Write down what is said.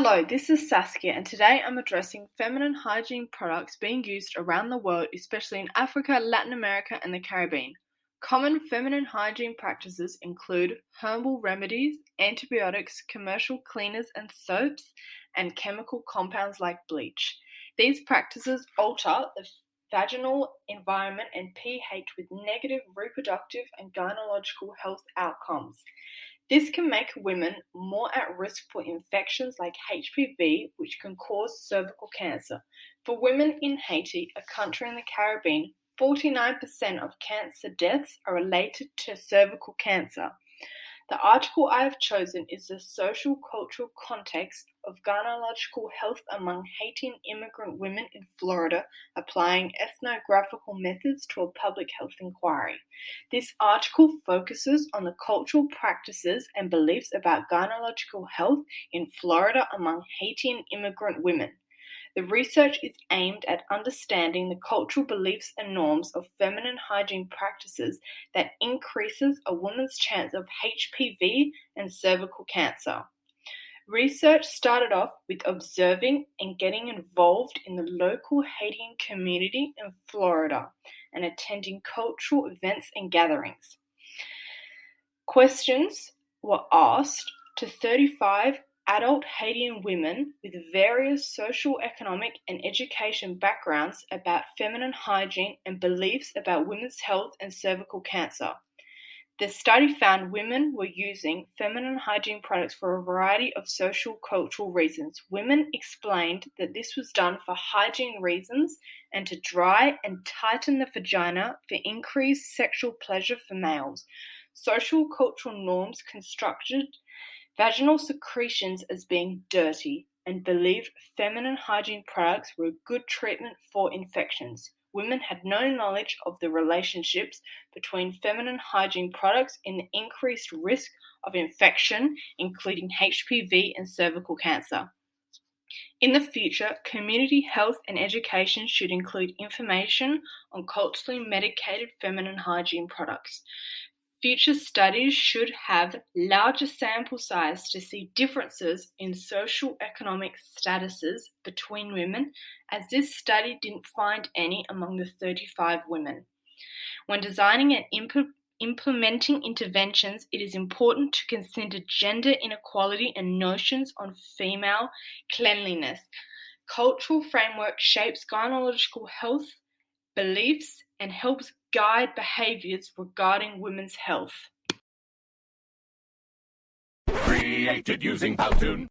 Hello, this is Saskia, and today I'm addressing feminine hygiene products being used around the world, especially in Africa, Latin America, and the Caribbean. Common feminine hygiene practices include herbal remedies, antibiotics, commercial cleaners and soaps, and chemical compounds like bleach. These practices alter the vaginal environment and pH with negative reproductive and gynecological health outcomes. This can make women more at risk for infections like HPV, which can cause cervical cancer. For women in Haiti, a country in the Caribbean, 49% of cancer deaths are related to cervical cancer. The article I have chosen is the social-cultural context of gynecological health among Haitian immigrant women in Florida, applying ethnographical methods to a public health inquiry. This article focuses on the cultural practices and beliefs about gynecological health in Florida among Haitian immigrant women. The research is aimed at understanding the cultural beliefs and norms of feminine hygiene practices that increases a woman's chance of HPV and cervical cancer. Research started off with observing and getting involved in the local Haitian community in Florida and attending cultural events and gatherings. Questions were asked to 35 adult Haitian women with various social, economic, and education backgrounds about feminine hygiene and beliefs about women's health and cervical cancer. The study found women were using feminine hygiene products for a variety of social cultural reasons. Women explained that this was done for hygiene reasons and to dry and tighten the vagina for increased sexual pleasure for males. Social cultural norms constructed vaginal secretions as being dirty and believed feminine hygiene products were a good treatment for infections. Women had no knowledge of the relationships between feminine hygiene products and the increased risk of infection, including HPV and cervical cancer. In the future, community health and education should include information on culturally medicated feminine hygiene products. Future studies should have larger sample size to see differences in socio-economic statuses between women, as this study didn't find any among the 35 women. When designing and implementing interventions, it is important to consider gender inequality and notions on female cleanliness. Cultural framework shapes gynecological health beliefs and helps guide behaviors regarding women's health. Created using Powtoon.